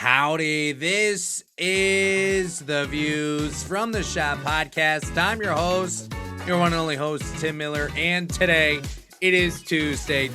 Howdy, this is the Views from the Shop podcast. I'm your host, your one and only host, Tim Miller, and today it is Tuesday,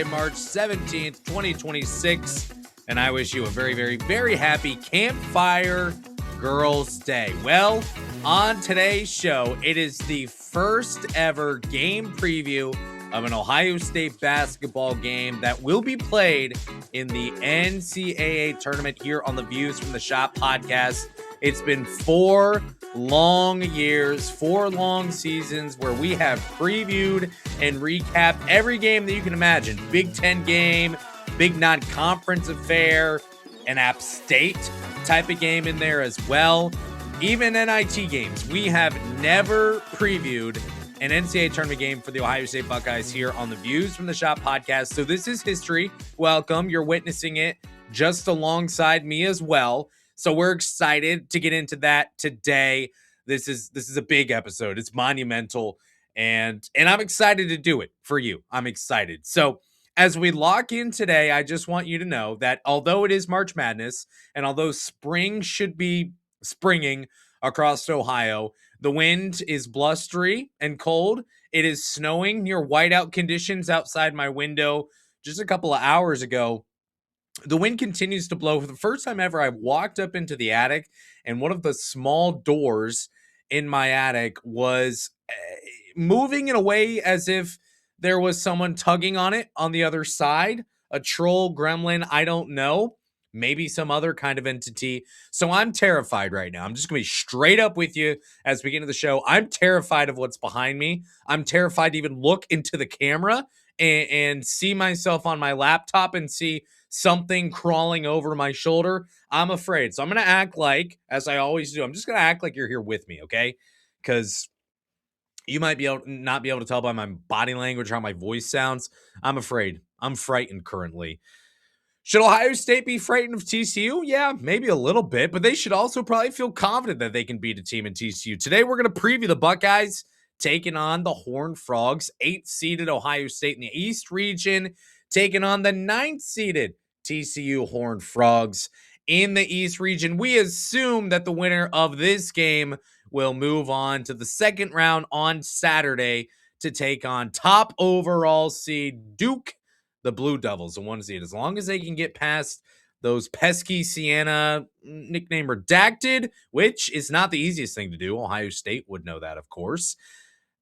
March 17th, 2026, and I wish you a very, very, very happy Campfire Girls Day. Well, on today's show, it is the first ever game preview of an Ohio State basketball game that will be played in the NCAA Tournament here on the Views from the Shop podcast. It's been 4 long years, 4 long seasons where we have previewed and recapped every game that you can imagine. Big Ten game, big non-conference affair, an App State type of game in there as well. Even NIT games. We have never previewed an NCAA tournament game for the Ohio State Buckeyes here on the Views from the Shop podcast. So this is history. Welcome. You're witnessing it just alongside me as well. So we're excited to get into that today. This is a big episode. It's monumental, and I'm excited to do it for you. I'm excited. So as we lock in today, I just want you to know that although it is March Madness, and although spring should be springing across Ohio, the wind is blustery and cold. It is snowing near whiteout conditions outside my window just a couple of hours ago. The wind continues to blow. For the first time ever, I walked up into the attic, and one of the small doors in my attic was moving in a way as if there was someone tugging on it on the other side. A troll, gremlin, I don't know. Maybe some other kind of entity. So I'm terrified right now. I'm just going to be straight up with you as we get into the show. I'm terrified of what's behind me. I'm terrified to even look into the camera and see myself on my laptop and see something crawling over my shoulder. I'm afraid. So I'm going to act like, as I always do, I'm just going to act like you're here with me, okay? Because you might not be able to tell by my body language how my voice sounds. I'm afraid. I'm frightened currently. Should Ohio State be frightened of TCU? Yeah, maybe a little bit, but they should also probably feel confident that they can beat a team in TCU. Today, we're going to preview the Buckeyes taking on the Horned Frogs, 8th-seeded Ohio State in the East region, taking on the 9th-seeded TCU Horned Frogs in the East region. We assume that the winner of this game will move on to the second round on Saturday to take on top overall seed Duke, the Blue Devils, the 1 seed. As long as they can get past those pesky Siena, nickname redacted, which is not the easiest thing to do. Ohio State would know that, of course.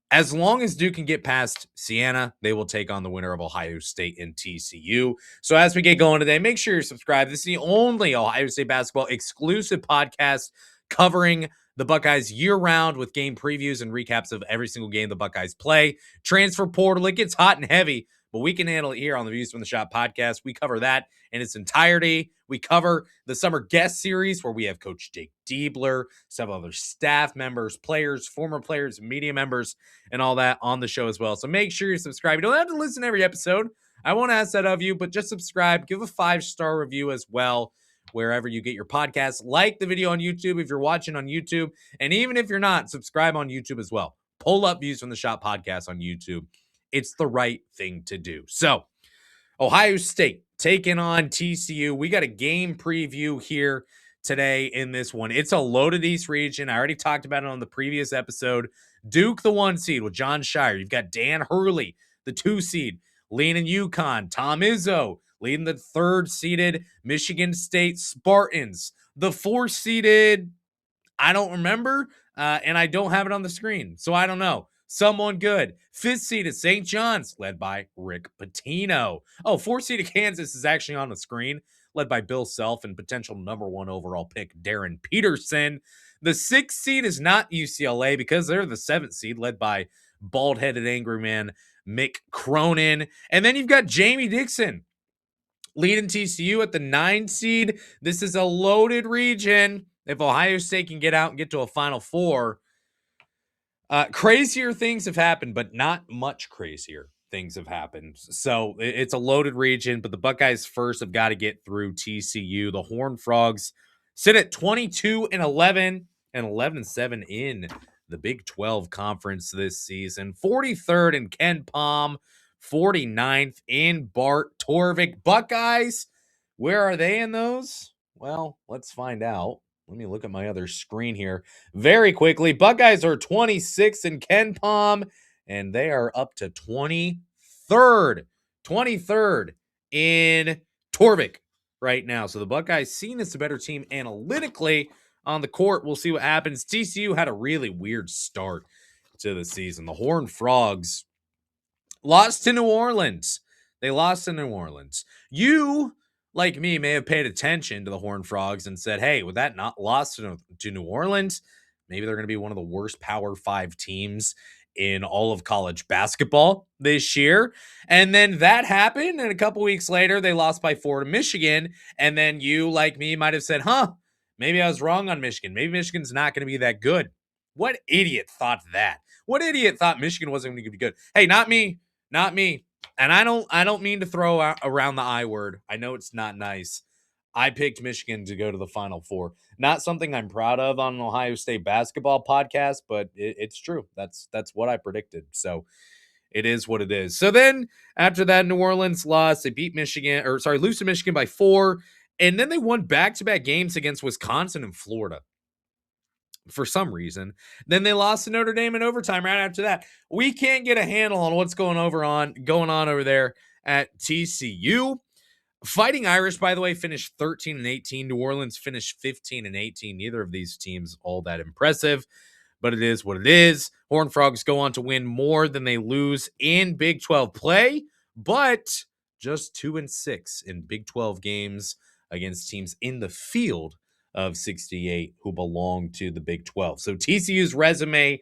As long as Duke can get past Siena, they will take on the winner of Ohio State and TCU. So as we get going today, make sure you're subscribed. This is the only Ohio State basketball exclusive podcast covering the Buckeyes year-round with game previews and recaps of every single game the Buckeyes play. Transfer portal, it gets hot and heavy, but we can handle it here on the Views from the Shop podcast. We cover that in its entirety. We cover the summer guest series where we have Coach Jake Diebler, several other staff members, players, former players, media members, and all that on the show as well. So make sure you subscribe. You don't have to listen to every episode. I won't ask that of you, but just subscribe. Give a 5-star review as well wherever you get your podcasts. Like the video on YouTube if you're watching on YouTube. And even if you're not, subscribe on YouTube as well. Pull up Views from the Shop podcast on YouTube. It's the right thing to do. So, Ohio State taking on TCU. We got a game preview here today in this one. It's a loaded East region. I already talked about it on the previous episode. Duke, the 1 seed with John Shire. You've got Dan Hurley, the 2 seed, leading UConn. Tom Izzo leading the 3rd-seeded Michigan State Spartans. The 4th-seeded, I don't remember, and I don't have it on the screen, so I don't know. Someone good. 5th-seeded St. John's, led by Rick Pitino. Oh, 4th-seeded Kansas is actually on the screen, led by Bill Self and potential number 1 overall pick Darren Peterson. The 6th seed is not UCLA because they're the 7th seed, led by bald-headed angry man Mick Cronin. And then you've got Jamie Dixon leading TCU at the 9 seed. This is a loaded region. If Ohio State can get out and get to a Final Four, crazier things have happened, but not much crazier things have happened. So it's a loaded region, but the Buckeyes first have got to get through TCU. The Horned Frogs sit at 22-11 and 11-7 in the Big 12 Conference this season. 43rd in Ken Palm, 49th in Bart Torvik. Buckeyes, where are they in those? Well, let's find out. Let me look at my other screen here very quickly. Buckeyes are 26 in Ken Palm, and they are up to 23rd. 23rd in Torvik right now. So the Buckeyes seen as a better team analytically on the court. We'll see what happens. TCU had a really weird start to the season. The Horned Frogs lost to New Orleans. They lost to New Orleans. You, like me, may have paid attention to the Horned Frogs and said, hey, with that not lost to New Orleans, maybe they're going to be one of the worst Power 5 teams in all of college basketball this year. And then that happened. And a couple weeks later, they lost by 4 to Michigan. And then you, like me, might have said, maybe I was wrong on Michigan. Maybe Michigan's not going to be that good. What idiot thought that? What idiot thought Michigan wasn't going to be good? Hey, not me. Not me. And I don't mean to throw around the I word. I know it's not nice. I picked Michigan to go to the Final Four. Not something I'm proud of on an Ohio State basketball podcast, but it's true. That's what I predicted. So it is what it is. So then after that, New Orleans lost. They beat lose to Michigan by 4. And then they won back-to-back games against Wisconsin and Florida for some reason. Then they lost to Notre Dame in overtime right after that. We can't get a handle on what's going on over there at TCU. Fighting Irish, by the way, finished 13 and 18. New Orleans finished 15 and 18. Neither of these teams all that impressive, but it is what it is. Horned Frogs go on to win more than they lose in Big 12 play, but just 2-6 in Big 12 games against teams in the field of 68 who belong to the Big 12. So TCU's resume,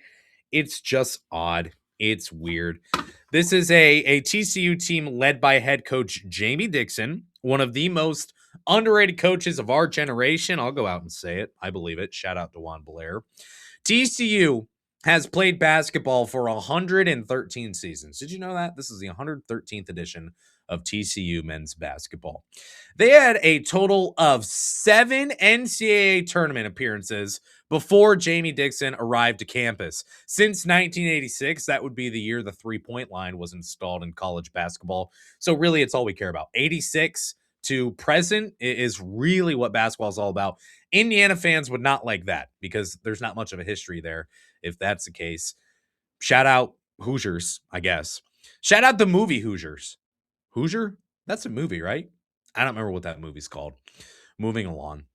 it's just odd. It's weird. This is a TCU team led by head coach Jamie Dixon, one of the most underrated coaches of our generation. I'll go out and say it. I believe it. Shout out to Juan Blair. TCU has played basketball for 113 seasons. Did you know that? This is the 113th edition of TCU men's basketball. They had a total of 7 NCAA tournament appearances before Jamie Dixon arrived to campus. Since 1986, that would be the year the three-point line was installed in college basketball. So really, it's all we care about. 86 to present is really what basketball is all about. Indiana fans would not like that because there's not much of a history there if that's the case. Shout out Hoosiers, I guess. Shout out the movie Hoosiers. Hoosier? That's a movie, right? I don't remember what that movie's called. Moving along.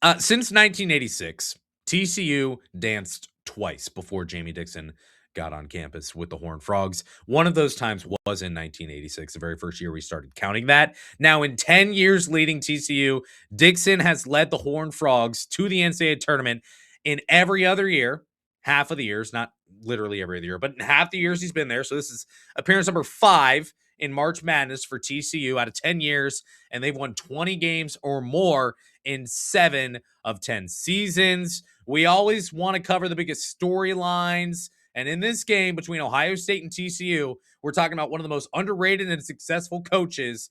Since 1986, TCU danced twice before Jamie Dixon got on campus with the Horned Frogs. One of those times was in 1986, the very first year we started counting that. Now, in 10 years leading TCU, Dixon has led the Horned Frogs to the NCAA tournament in every other year, half of the years, not literally every other year, but in half the years he's been there. So this is appearance number 5 in March Madness for TCU out of 10 years, and they've won 20 games or more in 7 of 10 seasons. We always want to cover the biggest storylines. And in this game between Ohio State and TCU, we're talking about one of the most underrated and successful coaches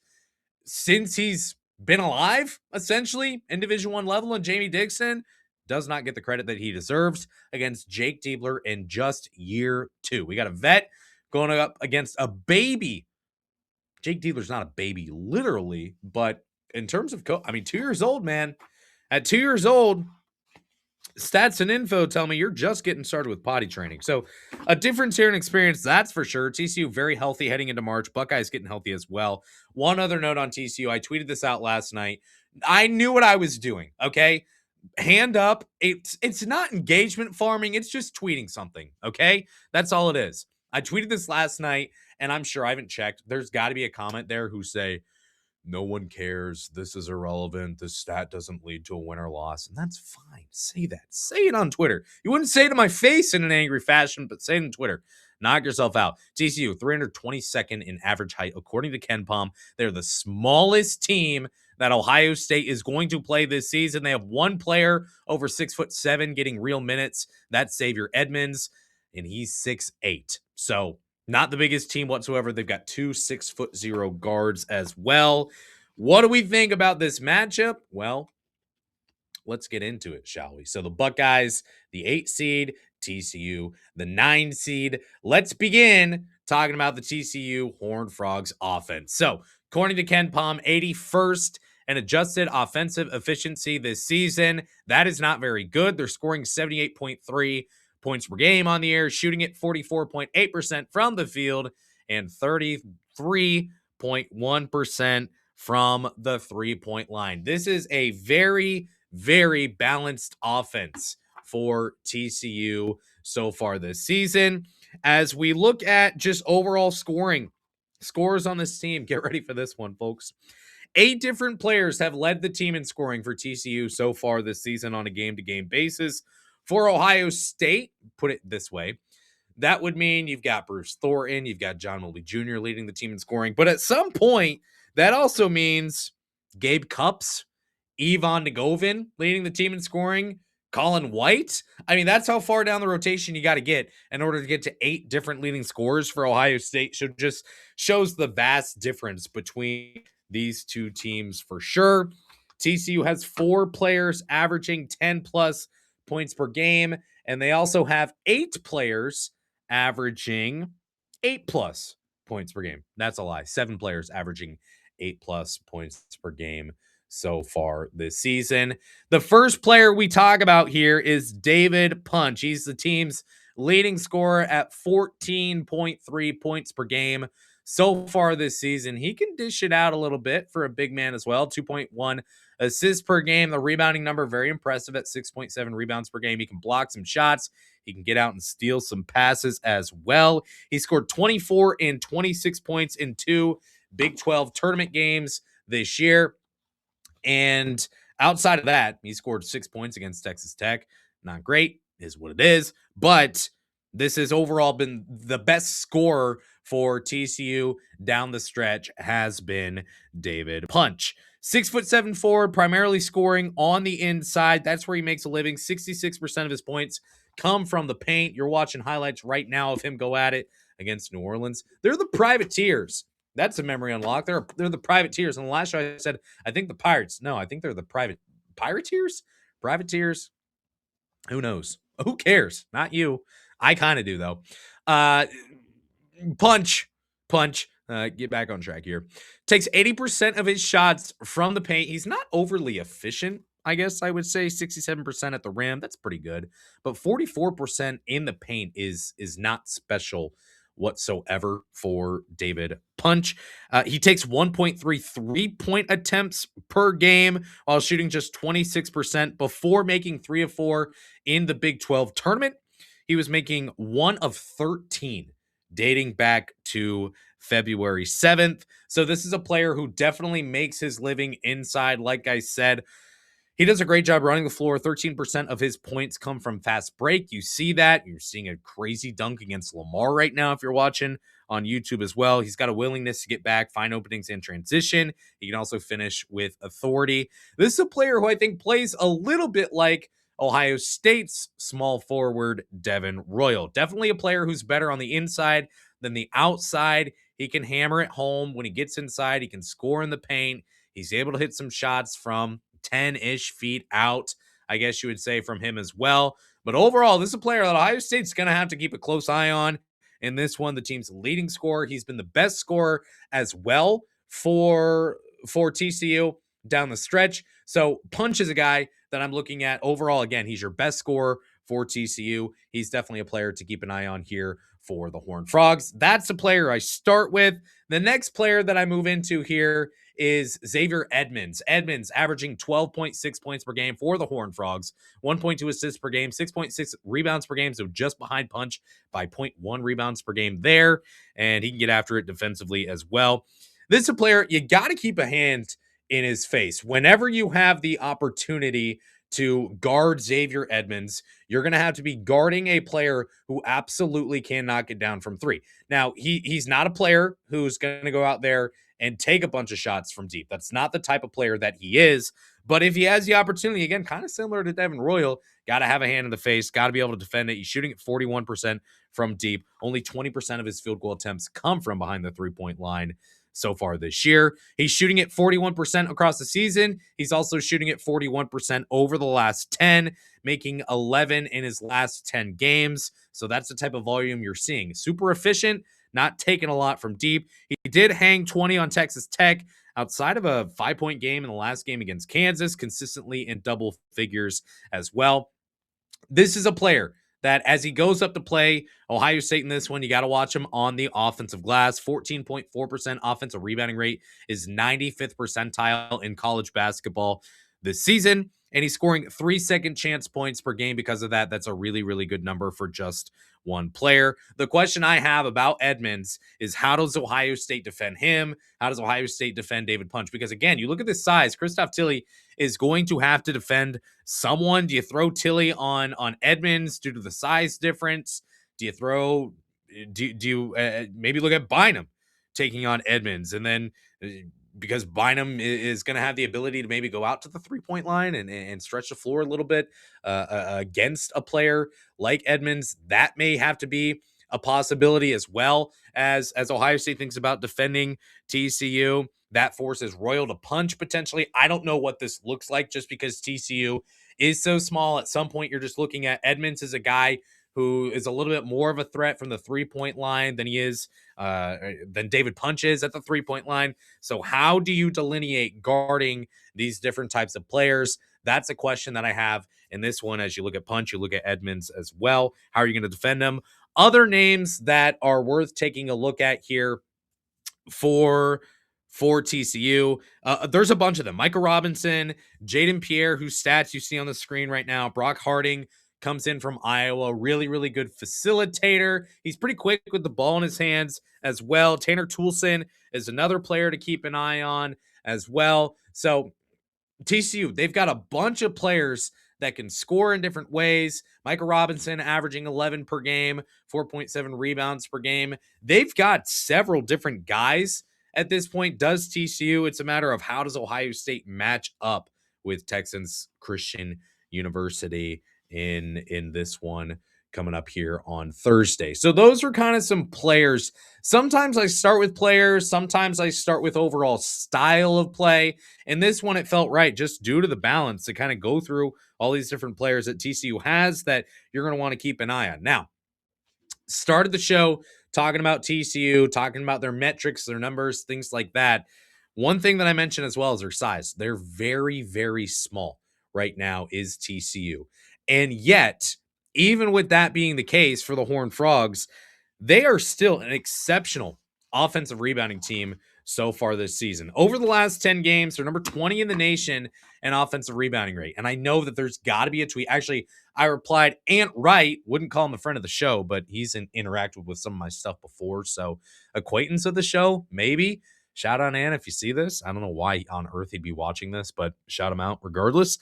since he's been alive, essentially, in Division I level. And Jamie Dixon does not get the credit that he deserves against Jake Diebler in just year 2. We got a vet going up against a baby. Jake Diebler's not a baby, literally, but in terms of 2 years old, man. At 2 years old, stats and info tell me you're just getting started with potty training. So a difference here in experience, that's for sure. TCU very healthy heading into March. Buckeyes getting healthy as well. One other note on TCU. I tweeted this out last night. I knew what I was doing, okay? Hand up. It's not engagement farming. It's just tweeting something, okay? That's all it is. I tweeted this last night, and I'm sure I haven't checked. There's got to be a comment there who say, no one cares. This is irrelevant. This stat doesn't lead to a win or loss. And that's fine. Say that. Say it on Twitter. You wouldn't say it to my face in an angry fashion, but say it on Twitter. Knock yourself out. TCU, 322nd in average height, according to Ken Palm. They're the smallest team that Ohio State is going to play this season. They have one player over 6'7" getting real minutes. That's Xavier Edmonds, and he's 6'8". So not the biggest team whatsoever. They've got 2 6'0" guards as well. What do we think about this matchup? Well, let's get into it, shall we? So the Buckeyes, the 8 seed, TCU, the 9 seed. Let's begin talking about the TCU Horned Frogs offense. So according to Ken Palm, 81st and adjusted offensive efficiency this season. That is not very good. They're scoring 78.3 points per game on the air, shooting at 44.8% from the field, and 33.1% from the three-point line. This is a very, very balanced offense for TCU so far this season. As we look at just overall scores on this team, get ready for this one, folks. 8 different players have led the team in scoring for TCU so far this season on a game-to-game basis. For Ohio State, put it this way, that would mean you've got Bruce Thornton, you've got John Mobley Jr. leading the team in scoring. But at some point, that also means Gabe Cupps, Yvonne Nagovin leading the team in scoring, Colin White. I mean, that's how far down the rotation you got to get in order to get to 8 different leading scorers for Ohio State. So just shows the vast difference between these two teams for sure. TCU has 4 players averaging 10 plus points per game, and they also have 8 players averaging 8 plus points per game. That's a lie. 7 players averaging 8 plus points per game so far this season. The first player we talk about here is David Punch. He's the team's leading scorer at 14.3 points per game so far this season. He can dish it out a little bit for a big man as well. 2.1 assists per game. The rebounding number, very impressive at 6.7 rebounds per game. He can block some shots. He can get out and steal some passes as well. He scored 24 and 26 points in 2 Big 12 tournament games this year. And outside of that, he scored 6 points against Texas Tech. Not great, is what it is. But this has overall been the best scorer for TCU down the stretch has been David Punch. 6'7" forward, primarily scoring on the inside. That's where he makes a living. 66% of his points come from the paint. You're watching highlights right now of him go at it against New Orleans. They're the Privateers. That's a memory unlock. They're the Privateers. And the last show I said, I think the Pirates. No, I think they're the Pirateers? Privateers? Who knows? Who cares? Not you. I kind of do, though. Punch. Get back on track here. Takes 80% of his shots from the paint. He's not overly efficient, I guess I would say. 67% at the rim. That's pretty good. But 44% in the paint is not special whatsoever for David Punch. He takes 1.3 3-point attempts per game while shooting just 26% before making 3 of 4 in the Big 12 tournament. He was making 1 of 13 dating back to February 7th. So this is a player who definitely makes his living inside. Like I said, he does a great job running the floor. 13% of his points come from fast break. You see that. You're seeing a crazy dunk against Lamar right now if you're watching on YouTube as well. He's got a willingness to get back, find openings in transition. He can also finish with authority. This is a player who I think plays a little bit like Ohio State's small forward, Devin Royal. Definitely a player who's better on the inside than the outside. He can hammer it home. When he gets inside, he can score in the paint. He's able to hit some shots from 10-ish feet out, I guess you would say, from him as well. But overall, this is a player that Ohio State's going to have to keep a close eye on. In this one, the team's leading scorer. He's been the best scorer as well for TCU down the stretch. So Punch is a guy that I'm looking at overall. Again, he's your best scorer for TCU. He's definitely a player to keep an eye on here for the Horned Frogs. That's the player I start with. The next player that I move into here is Xavier Edmonds. Edmonds averaging 12.6 points per game for the Horned Frogs, 1.2 assists per game, 6.6 rebounds per game, so just behind Punch by 0.1 rebounds per game there, and he can get after it defensively as well. This is a player you got to keep a hand in his face. Whenever you have the opportunity to guard Xavier Edmonds, you're going to have to be guarding a player who absolutely can knock it down from 3. Now, he's not a player who's going to go out there and take a bunch of shots from deep. That's not the type of player that he is. But if he has the opportunity, again, kind of similar to Devin Royal, got to have a hand in the face, got to be able to defend it. He's shooting at 41% from deep. Only 20% of his field goal attempts come from behind the three-point line so far this year. He's shooting at 41% across the season. He's also shooting at 41% over the last 10, making 11 in his last 10 games. So that's the type of volume you're seeing. Super efficient, not taking a lot from deep. He did hang 20 on Texas Tech outside of a 5-point game in the last game against Kansas, consistently in double figures as well. This is a player that as he goes up to play Ohio State in this one, you got to watch him on the offensive glass. 14.4% offensive rebounding rate is 95th percentile in college basketball this season. And he's scoring 3 second chance points per game because of that. That's a really, really good number for just one player. The question I have about Edmonds is how does Ohio State defend him? How does Ohio State defend David Punch? Because again, you look at this size, Christoph Tilly is going to have to defend someone. Do you throw Tilly on Edmonds due to the size difference? Do you maybe look at Bynum taking on Edmonds, and then because Bynum is going to have the ability to maybe go out to the 3-point line and stretch the floor a little bit against a player like Edmonds, that may have to be a possibility, as well as Ohio State thinks about defending TCU. That forces Royal to punch potentially. I don't know what this looks like just because TCU is so small. At some point, you're just looking at Edmonds as a guy who is a little bit more of a threat from the 3-point line than he is than David Punch is at the 3-point line. So how do you delineate guarding these different types of players? That's a question that I have in this one. As you look at Punch, you look at Edmonds as well. How are you going to defend them? Other names that are worth taking a look at here for TCU. There's a bunch of them. Micah Robinson, Jaden Pierre, whose stats you see on the screen right now. Brock Harding comes in from Iowa. Really, really good facilitator. He's pretty quick with the ball in his hands as well. Tanner Toolson is another player to keep an eye on as well. So TCU, they've got a bunch of players that can score in different ways. Micah Robinson averaging 11 per game, 4.7 rebounds per game. They've got several different guys at this point. Does TCU? It's a matter of how does Ohio State match up with Texas Christian University in this one coming up here on Thursday. So those are kind of some players. Sometimes I start with players. Sometimes I start with overall style of play. And this one, it felt right just due to the balance to kind of go through all these different players that TCU has that you're going to want to keep an eye on. Now, started the show talking about TCU, talking about their metrics, their numbers, things like that. One thing that I mentioned as well is their size. They're very, very small right now is TCU. And yet, even with that being the case for the Horned Frogs, they are still an exceptional offensive rebounding team so far this season. Over the last 10 games, they're number 20 in the nation in offensive rebounding rate. And I know that there's got to be a tweet. Actually, I replied, Ant Wright, wouldn't call him a friend of the show, but he's interacted with some of my stuff before. So acquaintance of the show, maybe. Shout out, Ant, if you see this. I don't know why on earth he'd be watching this, but shout him out regardless.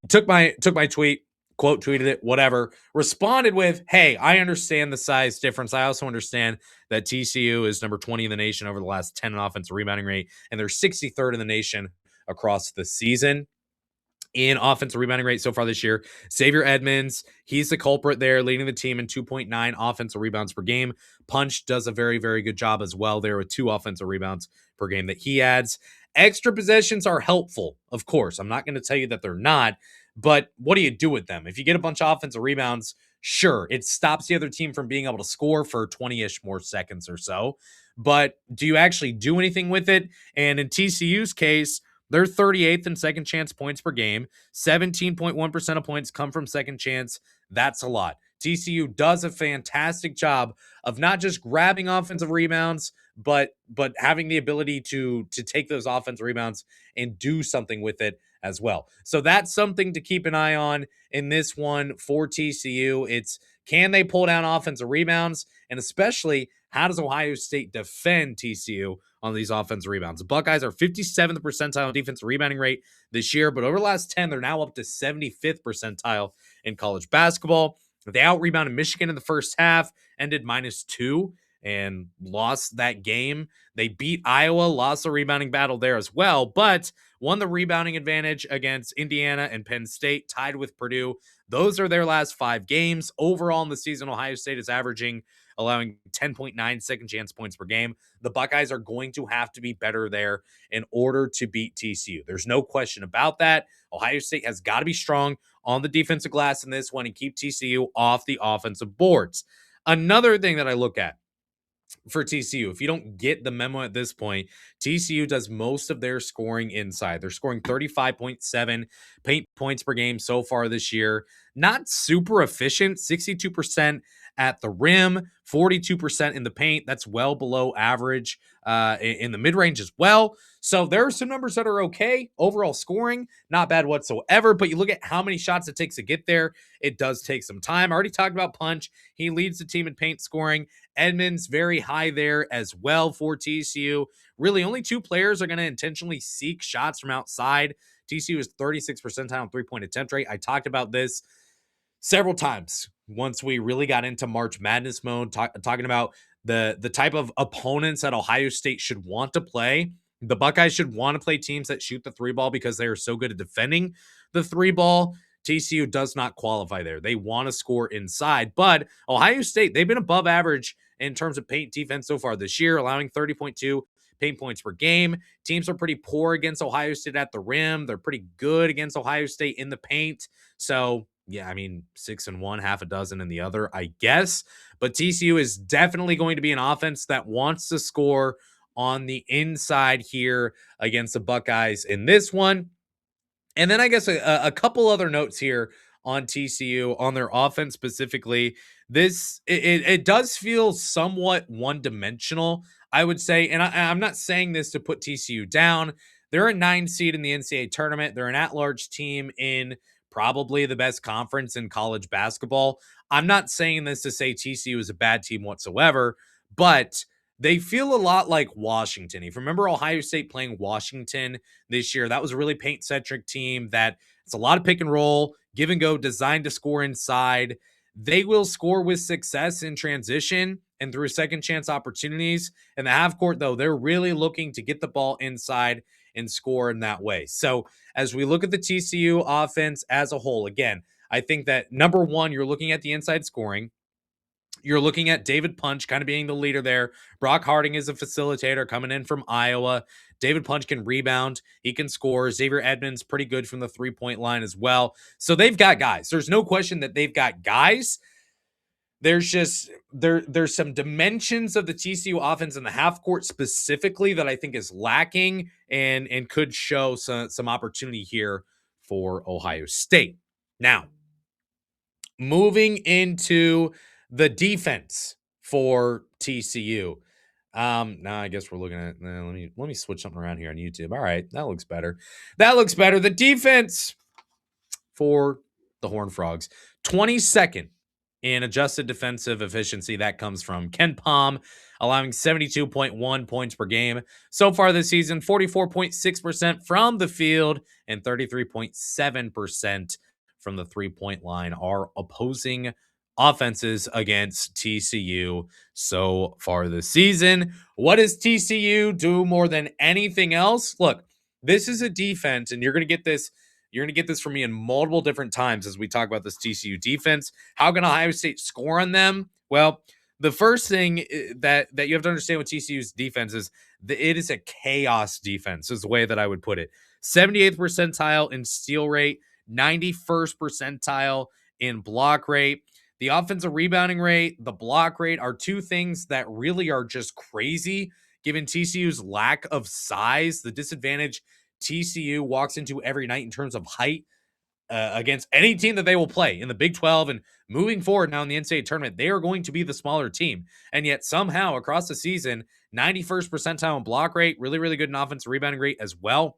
Took my tweet, quote tweeted it, whatever, responded with, hey, I understand the size difference. I also understand that TCU is number 20 in the nation over the last 10 in offensive rebounding rate, and they're 63rd in the nation across the season in offensive rebounding rate so far this year. Xavier Edmonds, he's the culprit there, leading the team in 2.9 offensive rebounds per game. Punch does a very, very good job as well there with 2 offensive rebounds per game that he adds. Extra possessions are helpful, of course. I'm not going to tell you that they're not, but what do you do with them? If you get a bunch of offensive rebounds, sure, it stops the other team from being able to score for 20-ish more seconds or so. But do you actually do anything with it? And in TCU's case, they're 38th in second chance points per game. 17.1% of points come from second chance. That's a lot. TCU does a fantastic job of not just grabbing offensive rebounds, but having the ability to take those offensive rebounds and do something with it as well. So that's something to keep an eye on in this one for TCU. It's, can they pull down offensive rebounds? And especially, how does Ohio State defend TCU on these offensive rebounds? The Buckeyes are 57th percentile defensive rebounding rate this year, but over the last 10, they're now up to 75th percentile in college basketball. They out-rebounded Michigan in the first half, ended -2, and lost that game. They beat Iowa, lost the rebounding battle there as well, but won the rebounding advantage against Indiana and Penn State, tied with Purdue. Those are their last 5 games. Overall in the season, Ohio State is allowing 10.9 second chance points per game. The Buckeyes are going to have to be better there in order to beat TCU. There's no question about that. Ohio State has got to be strong on the defensive glass in this one and keep TCU off the offensive boards. Another thing that I look at for TCU. If you don't get the memo at this point, TCU does most of their scoring inside. They're scoring 35.7 paint points per game so far this year. Not super efficient, 62% at the rim, 42% in the paint. That's well below average in the mid range as well. So there are some numbers that are okay. Overall scoring, not bad whatsoever. But you look at how many shots it takes to get there, it does take some time. I already talked about Punch. He leads the team in paint scoring. Edmonds very high there as well for TCU. Really, only two players are going to intentionally seek shots from outside. TCU is 36th percentile on three-point attempt rate. I talked about this several times once we really got into March Madness mode, talking about the type of opponents that Ohio State should want to play. The Buckeyes should want to play teams that shoot the three ball because they are so good at defending the three ball. TCU does not qualify there. They want to score inside, but Ohio State, they've been above average in terms of paint defense so far this year, allowing 30.2 paint points per game. Teams are pretty poor against Ohio State at the rim. They're pretty good against Ohio State in the paint. So, yeah, I mean, 6 in one, half a dozen in the other, I guess. But TCU is definitely going to be an offense that wants to score on the inside here against the Buckeyes in this one. And then I guess a couple other notes here on TCU on their offense specifically. It does feel somewhat one dimensional, I would say. And I'm not saying this to put TCU down. They're a 9 seed in the NCAA tournament. They're an at-large team in probably the best conference in college basketball. I'm not saying this to say TCU is a bad team whatsoever, but they feel a lot like Washington. If you remember Ohio State playing Washington this year, that was a really paint-centric team that it's a lot of pick and roll, give and go, designed to score inside. They will score with success in transition and through second chance opportunities. In the half court, though, they're really looking to get the ball inside and score in that way. So as we look at the TCU offense as a whole, again, I think that number one, you're looking at the inside scoring. You're looking at David Punch kind of being the leader there. Brock Harding is a facilitator coming in from Iowa. David Punch can rebound. He can score. Xavier Edmonds, pretty good from the three-point line as well. So they've got guys. There's no question that they've got guys. There's just there's some dimensions of the TCU offense in the half court specifically that I think is lacking and could show some opportunity here for Ohio State. Now, moving into the defense for TCU. Now I guess we're looking at let me switch something around here on YouTube. All right, that looks better. That looks better. The defense for the Horned Frogs, 22nd in adjusted defensive efficiency. That comes from Ken Palm, allowing 72.1 points per game so far this season, 44.6% from the field and 33.7% from the three-point line are opposing offenses against TCU so far this season. What does TCU do more than anything else? Look, this is a defense, and you're going to get this. You're going to get this from me in multiple different times as we talk about this TCU defense. How can Ohio State score on them? Well, the first thing that you have to understand with TCU's defense is that it is a chaos defense, is the way that I would put it. 78th percentile in steal rate, 91st percentile in block rate. The offensive rebounding rate, the block rate are two things that really are just crazy given TCU's lack of size, the disadvantage TCU walks into every night in terms of height against any team that they will play in the Big 12 and moving forward now in the NCAA tournament, they are going to be the smaller team. And yet somehow across the season, 91st percentile in block rate, really, really good in offensive rebounding rate as well.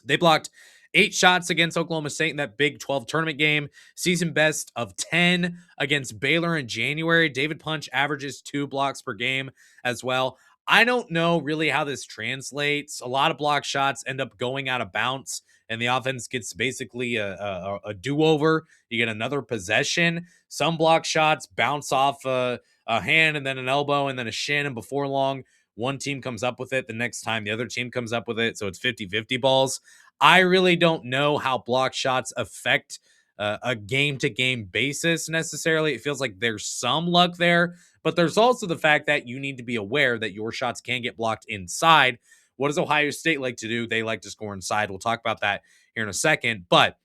They blocked 8 shots against Oklahoma State in that Big 12 tournament game. Season best of 10 against Baylor in January. David Punch averages 2 blocks per game as well. I don't know really how this translates. A lot of block shots end up going out of bounds, and the offense gets basically a do-over. You get another possession. Some block shots bounce off a hand and then an elbow and then a shin, and before long, one team comes up with it. The next time, the other team comes up with it, so it's 50-50 balls. I really don't know how block shots affect a game-to-game basis necessarily. It feels like there's some luck there, but there's also the fact that you need to be aware that your shots can get blocked inside. What does Ohio State like to do? They like to score inside. We'll talk about that here in a second. But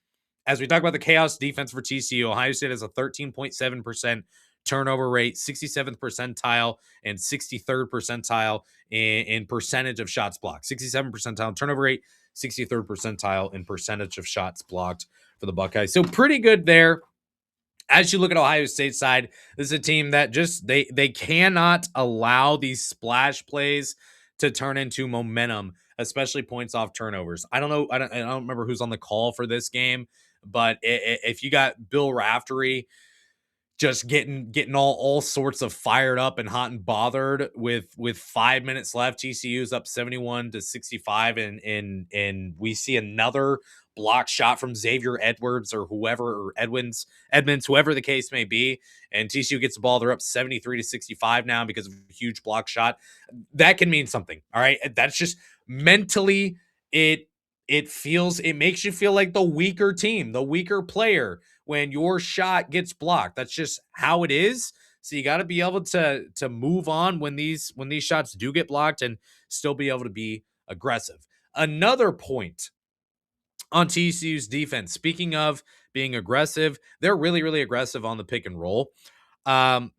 as we talk about the chaos defense for TCU, Ohio State has a 13.7% turnover rate, 67th percentile and 63rd percentile in percentage of shots blocked. 67th percentile turnover rate, 63rd percentile in percentage of shots blocked for the Buckeyes. So pretty good there. As you look at Ohio State side, this is a team that just they cannot allow these splash plays to turn into momentum, especially points off turnovers. I don't know. I don't remember who's on the call for this game, but if you got Bill Raftery just getting all sorts of fired up and hot and bothered with 5 minutes left. TCU's up 71-65, and we see another block shot from Xavier Edwards or whoever, or Edmonds, whoever the case may be. And TCU gets the ball. They're up 73-65 now because of a huge block shot. That can mean something. All right. That's just mentally it makes you feel like the weaker team, the weaker player when your shot gets blocked. That's just how it is. So you got to be able to move on when these shots do get blocked and still be able to be aggressive. Another point on TCU's defense, speaking of being aggressive, they're really, really aggressive on the pick and roll.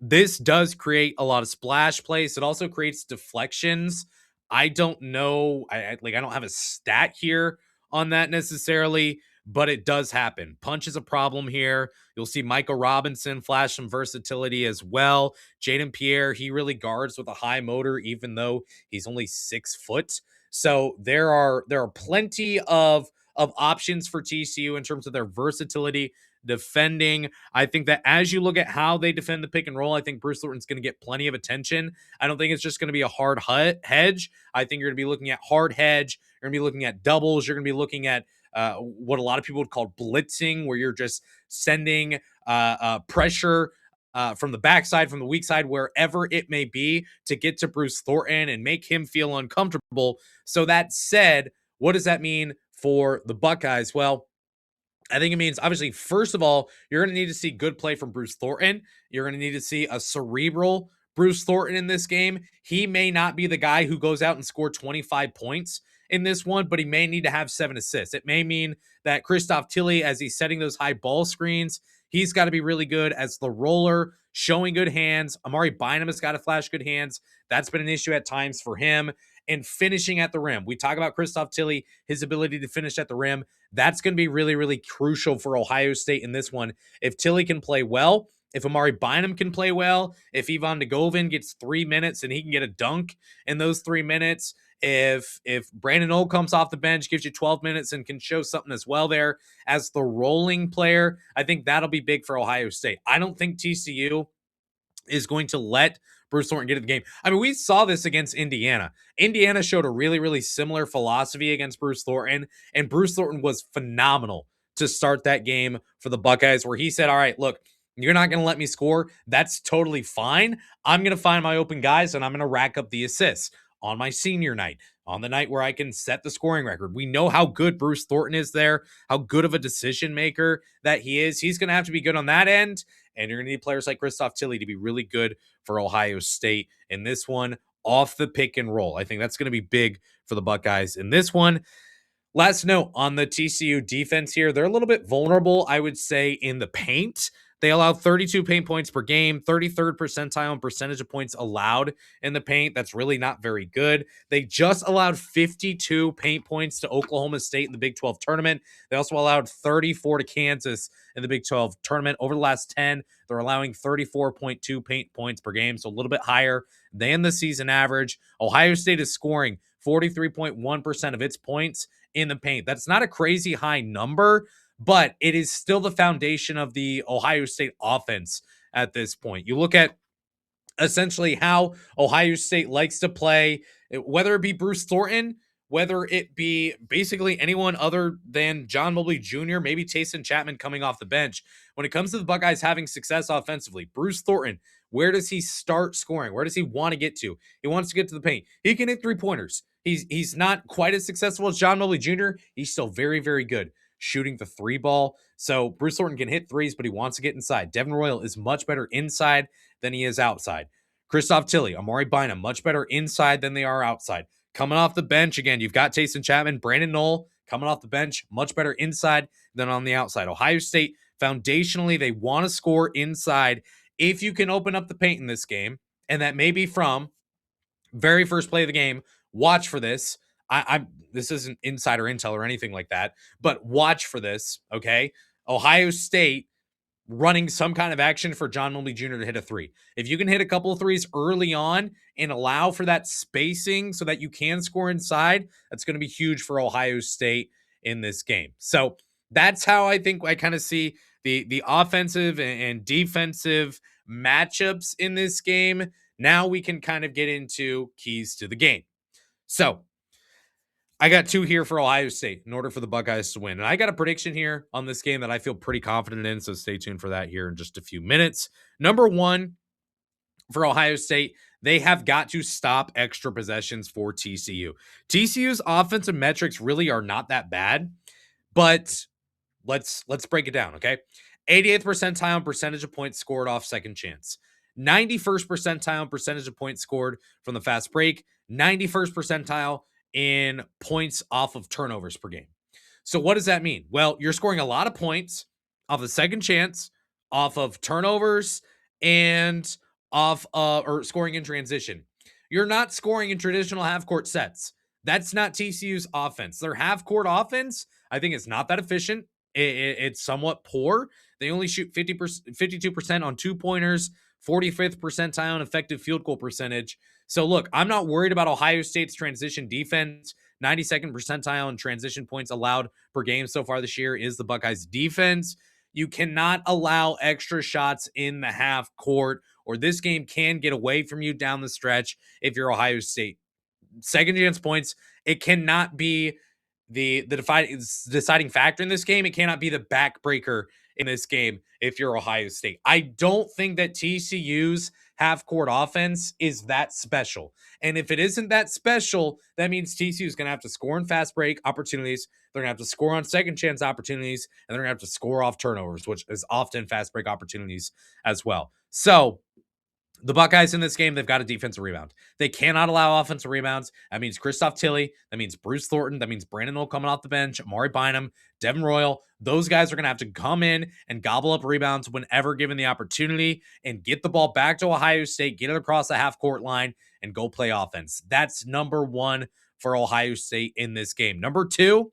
This does create a lot of splash plays. It also creates deflections. I don't know. I don't have a stat here on that necessarily, but it does happen. Punch is a problem here. You'll see Micah Robinson flash some versatility as well. Jaden Pierre, he really guards with a high motor, even though he's only 6 foot. So there are plenty of options for TCU in terms of their versatility defending. I think that as you look at how they defend the pick and roll, I think Bruce Thornton's going to get plenty of attention. I don't think it's just going to be a hard hedge. I think you're going to be looking at hard hedge. You're going to be looking at doubles. You're going to be looking at what a lot of people would call blitzing, where you're just sending pressure from the backside, from the weak side, wherever it may be, to get to Bruce Thornton and make him feel uncomfortable. So that said, what does that mean for the Buckeyes? Well, I think it means, obviously, first of all, you're going to need to see good play from Bruce Thornton. You're going to need to see a cerebral Bruce Thornton in this game. He may not be the guy who goes out and score 25 points in this one, but he may need to have 7 assists. It may mean that Christoph Tilley, as he's setting those high ball screens, he's got to be really good as the roller, showing good hands. Amari Bynum has got to flash good hands. That's been an issue at times for him. And finishing at the rim. We talk about Christoph Tilley, his ability to finish at the rim. That's going to be really, really crucial for Ohio State in this one. If Tilley can play well, if Amari Bynum can play well, if Ivan Degovin gets 3 minutes and he can get a dunk in those 3 minutes, if Brandon Old comes off the bench, gives you 12 minutes and can show something as well there as the rolling player, I think that'll be big for Ohio State. I don't think TCU is going to let Bruce Thornton get in the game. I mean, we saw this against Indiana. Indiana showed a really, really similar philosophy against Bruce Thornton, and Bruce Thornton was phenomenal to start that game for the Buckeyes, where he said, all right, look, you're not going to let me score. That's totally fine. I'm going to find my open guys, and I'm going to rack up the assists on my senior night, on the night where I can set the scoring record. We know how good Bruce Thornton is there, how good of a decision maker that he is. He's going to have to be good on that end, and you're going to need players like Christoph Tilley to be really good for Ohio State in this one off the pick and roll. I think that's going to be big for the Buckeyes in this one. Last note on the TCU defense here, they're a little bit vulnerable, I would say, in the paint. They allow 32 paint points per game, 33rd percentile in percentage of points allowed in the paint. That's really not very good. They just allowed 52 paint points to Oklahoma State in the Big 12 tournament. They also allowed 34 to Kansas in the Big 12 tournament. Over the last 10, they're allowing 34.2 paint points per game, so a little bit higher than the season average. Ohio State is scoring 43.1% of its points in the paint. That's not a crazy high number, but it is still the foundation of the Ohio State offense at this point. You look at essentially how Ohio State likes to play, whether it be Bruce Thornton, whether it be basically anyone other than John Mobley Jr., maybe Tayson Chapman coming off the bench. When it comes to the Buckeyes having success offensively, Bruce Thornton, where does he start scoring? Where does he want to get to? He wants to get to the paint. He can hit 3-pointers. He's not quite as successful as John Mobley Jr. He's still very, very good shooting the 3 ball. So Bruce Thornton can hit threes, but he wants to get inside. Devin Royal is much better inside than he is outside. Christoph Tilley, Amari Bynum, much better inside than they are outside. Coming off the bench, again, you've got Tayson Chapman, Brandon Knoll coming off the bench, much better inside than on the outside. Ohio State, foundationally, they want to score inside. if you can open up the paint in this game, and that may be from very first play of the game, watch for this. I'm this isn't insider intel or anything like that, but watch for this, okay? Ohio State running some kind of action for John Mobley Jr. to hit a three. If you can hit a couple of threes early on and allow for that spacing so that you can score inside, that's going to be huge for Ohio State in this game. So that's how I think I kind of see the offensive and defensive matchups in this game. Now we can kind of get into keys to the game. So I got two here for Ohio State in order for the Buckeyes to win. And I got a prediction here on this game that I feel pretty confident in. So stay tuned for that here in just a few minutes. Number one for Ohio State, they have got to stop extra possessions for TCU. TCU's offensive metrics really are not that bad, but let's break it down, okay? 88th percentile in percentage of points scored off second chance. 91st percentile in percentage of points scored from the fast break. 91st percentile in points off of turnovers per game. So what does that mean? Well, you're scoring a lot of points off the second chance, off of turnovers, and off or scoring in transition. You're not scoring in traditional half-court sets. That's not TCU's offense. Their half-court offense, I think, is not that efficient. It's somewhat poor. They only shoot 52% on two-pointers, 45th percentile in effective field goal percentage. So look, I'm not worried about Ohio State's transition defense. 92nd percentile in transition points allowed per game so far this year is the Buckeyes defense. You cannot allow extra shots in the half court, or this game can get away from you down the stretch if you're Ohio State. Second chance points, it cannot be the deciding factor in this game. It cannot be the backbreaker in this game if you're Ohio State. I don't think that TCU's half-court offense is that special. And if it isn't that special, that means TCU is going to have to score in fast break opportunities. They're going to have to score on second chance opportunities, and they're going to have to score off turnovers, which is often fast break opportunities as well. So the Buckeyes in this game, they've got a defensive rebound. They cannot allow offensive rebounds. That means Christoph Tilley. That means Bruce Thornton. That means Brandon Knoll coming off the bench, Amari Bynum, Devin Royal. Those guys are going to have to come in and gobble up rebounds whenever given the opportunity and get the ball back to Ohio State, get it across the half-court line, and go play offense. That's number one for Ohio State in this game. Number two,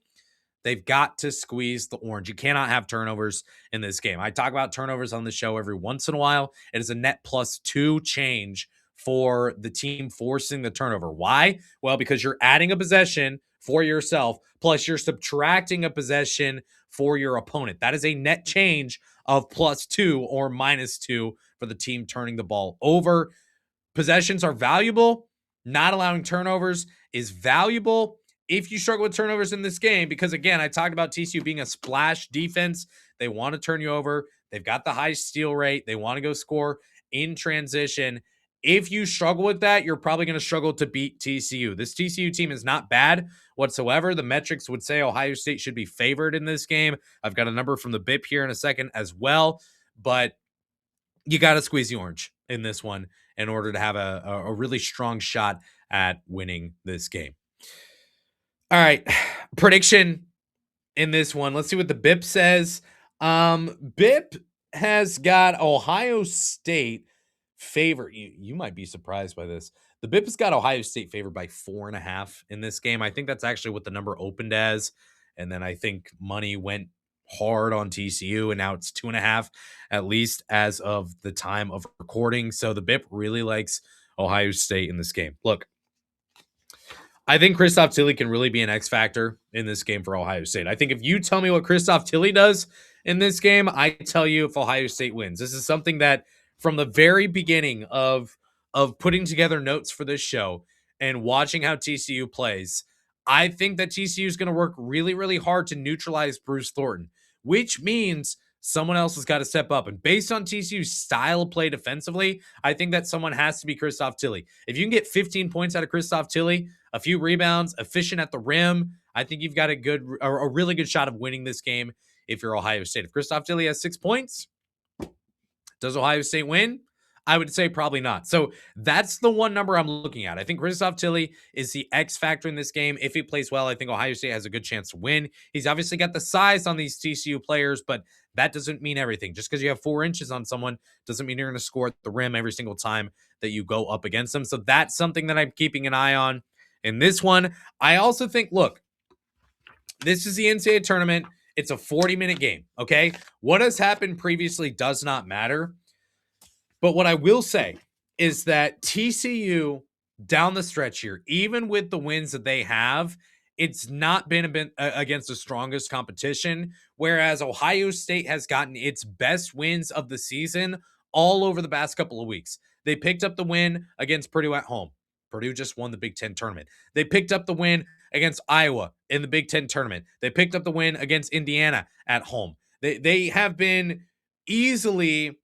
they've got to squeeze the orange. You cannot have turnovers in this game. I talk about turnovers on the show every once in a while. It is a net +2 change for the team forcing the turnover. Why? Well, because you're adding a possession for yourself, plus you're subtracting a possession for your opponent. That is a net change of +2 or -2 for the team turning the ball over. Possessions are valuable. Not allowing turnovers is valuable if you struggle with turnovers in this game, because again, I talked about TCU being a splash defense. They want to turn you over. They've got the high steal rate. They want to go score in transition. If you struggle with that, you're probably going to struggle to beat TCU. This TCU team is not bad whatsoever. The metrics would say Ohio State should be favored in this game. I've got a number from the BIP here in a second as well, but you got to squeeze the orange in this one in order to have a really strong shot at winning this game. All right, prediction in this one. Let's see what the BIP says. BIP has got Ohio State favored. You might be surprised by this. The BIP has got Ohio State favored by 4.5 in this game. I think that's actually what the number opened as. And then I think money went hard on TCU, and now it's 2.5, at least as of the time of recording. So the BIP really likes Ohio State in this game. Look, I think Christoph Tilley can really be an X factor in this game for Ohio State. I think if you tell me what Christoph Tilley does in this game, I tell you if Ohio State wins. This is something that from the very beginning of putting together notes for this show and watching how TCU plays, I think that TCU is going to work really, really hard to neutralize Bruce Thornton, which means someone else has got to step up. And based on TCU's style of play defensively, I think that someone has to be Christoph Tilley. If you can get 15 points out of Christoph Tilley, a few rebounds, efficient at the rim, I think you've got a really good shot of winning this game if you're Ohio State. If Christoph Tilley has 6 points, does Ohio State win? I would say probably not. So that's the one number I'm looking at. I think Kristoff Tilly is the X factor in this game. If he plays well, I think Ohio State has a good chance to win. He's obviously got the size on these TCU players, but that doesn't mean everything. Just because you have 4 inches on someone doesn't mean you're going to score at the rim every single time that you go up against them. So that's something that I'm keeping an eye on in this one. I also think, look, this is the NCAA tournament. It's a 40-minute game, okay? What has happened previously does not matter. But what I will say is that TCU down the stretch here, even with the wins that they have, it's not been against the strongest competition, whereas Ohio State has gotten its best wins of the season all over the past couple of weeks. They picked up the win against Purdue at home. Purdue just won the Big Ten tournament. They picked up the win against Iowa in the Big Ten tournament. They picked up the win against Indiana at home. They have been easily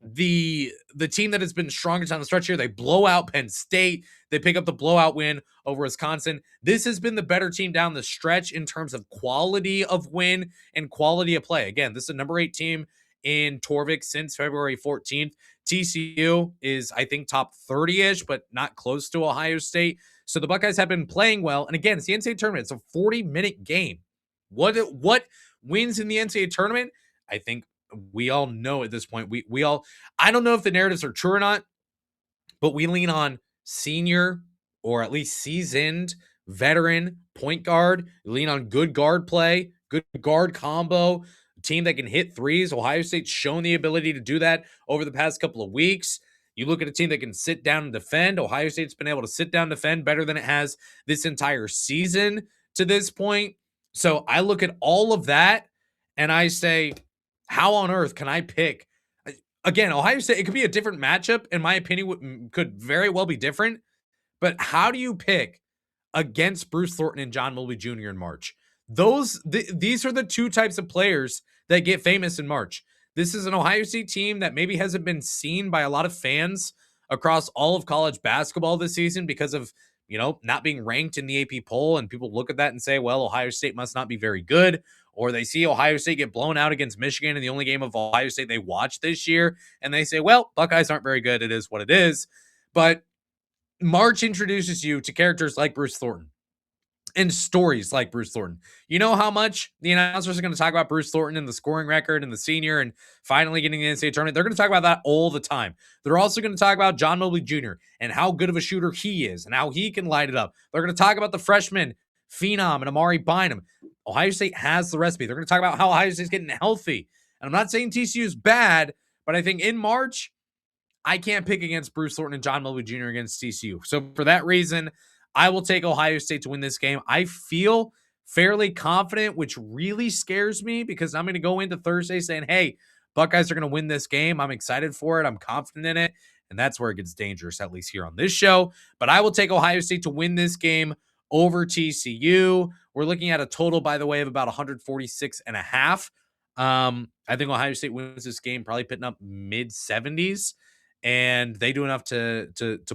the team that has been strongest on the stretch here. They blow out Penn State. They pick up the blowout win over Wisconsin. This has been the better team down the stretch in terms of quality of win and quality of play. Again, this is a number 8 team in Torvik since February 14th. TCU is, I think, top 30-ish, but not close to Ohio State. So the Buckeyes have been playing well. And again, it's the NCAA tournament. It's a 40-minute game. What wins in the NCAA tournament? I think we all know at this point. We all, I don't know if the narratives are true or not, but we lean on senior or at least seasoned veteran point guard. We lean on good guard play, good guard combo, team that can hit threes. Ohio State's shown the ability to do that over the past couple of weeks. You look at a team that can sit down and defend. Ohio State's been able to sit down and defend better than it has this entire season to this point. So I look at all of that and I say, how on earth can I pick? Again, Ohio State, it could be a different matchup. In my opinion, could very well be different. But how do you pick against Bruce Thornton and John Mobley Jr. in March? These are the two types of players that get famous in March. This is an Ohio State team that maybe hasn't been seen by a lot of fans across all of college basketball this season because of, not being ranked in the AP poll. And people look at that and say, well, Ohio State must not be very good. Or they see Ohio State get blown out against Michigan in the only game of Ohio State they watched this year. And they say, well, Buckeyes aren't very good. It is what it is. But March introduces you to characters like Bruce Thornton and stories like Bruce Thornton. You know how much the announcers are going to talk about Bruce Thornton and the scoring record and the senior and finally getting the NCAA tournament. They're going to talk about that all the time. They're also going to talk about John Mobley Jr. and how good of a shooter he is and how he can light it up. They're going to talk about the freshman phenom and Amari Bynum. Ohio State has the recipe. They're going to talk about how Ohio State's getting healthy. And I'm not saying TCU is bad, but I think in March, I can't pick against Bruce Thornton and John Mobley Jr. against TCU. So for that reason, I will take Ohio State to win this game. I feel fairly confident, which really scares me because I'm going to go into Thursday saying, hey, Buckeyes are going to win this game. I'm excited for it. I'm confident in it. And that's where it gets dangerous, at least here on this show. But I will take Ohio State to win this game over TCU. We're looking at a total, by the way, of about 146.5. I think Ohio State wins this game, probably putting up mid-70s. And they do enough to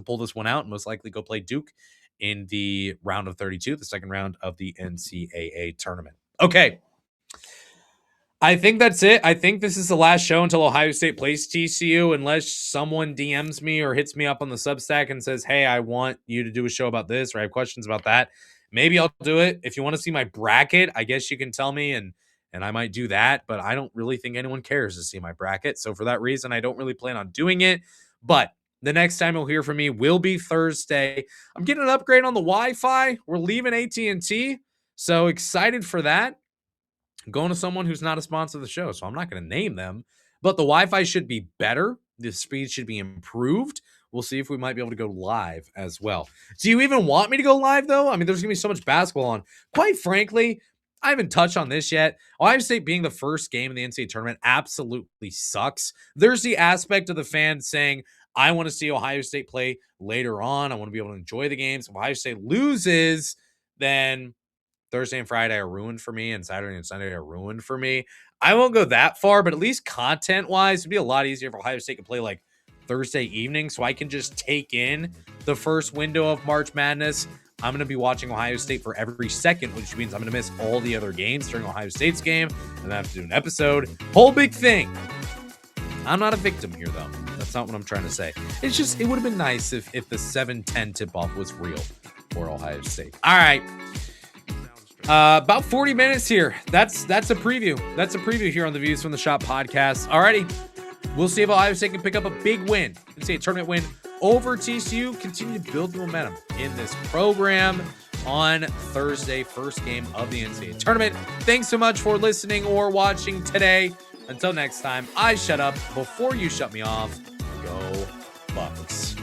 pull this one out and most likely go play Duke in the round of 32, the second round of the NCAA tournament. Okay. I think that's it. I think this is the last show until Ohio State plays TCU, unless someone DMs me or hits me up on the Substack and says, hey, I want you to do a show about this, or I have questions about that. Maybe I'll do it. If you want to see my bracket, I guess you can tell me, and I might do that, but I don't really think anyone cares to see my bracket. So for that reason, I don't really plan on doing it. But the next time you'll hear from me will be Thursday. I'm getting an upgrade on the Wi-Fi. We're leaving AT&T, so excited for that. I'm going to someone who's not a sponsor of the show, so I'm not going to name them. But the Wi-Fi should be better. The speed should be improved. We'll see if we might be able to go live as well. Do you even want me to go live, though? I mean, there's going to be so much basketball on. Quite frankly, I haven't touched on this yet. Ohio State being the first game in the NCAA tournament absolutely sucks. There's the aspect of the fans saying, I want to see Ohio State play later on. I want to be able to enjoy the games. If Ohio State loses, then Thursday and Friday are ruined for me, and Saturday and Sunday are ruined for me. I won't go that far, but at least content-wise, it'd be a lot easier if Ohio State could play like Thursday evening, so I can just take in the first window of March Madness. I'm going to be watching Ohio State for every second, which means I'm going to miss all the other games during Ohio State's game, and I have to do an episode. Whole big thing. I'm not a victim here, though. That's not what I'm trying to say. It's just, it would have been nice if the 7-10 tip-off was real for Ohio State. All right. About 40 minutes here. That's a preview. That's a preview here on the Views from the Shop podcast. Alrighty. We'll see if Ohio State can pick up a big win. NCAA tournament win over TCU. Continue to build the momentum in this program on Thursday, first game of the NCAA tournament. Thanks so much for listening or watching today. Until next time, I shut up before you shut me off. Go Bucks.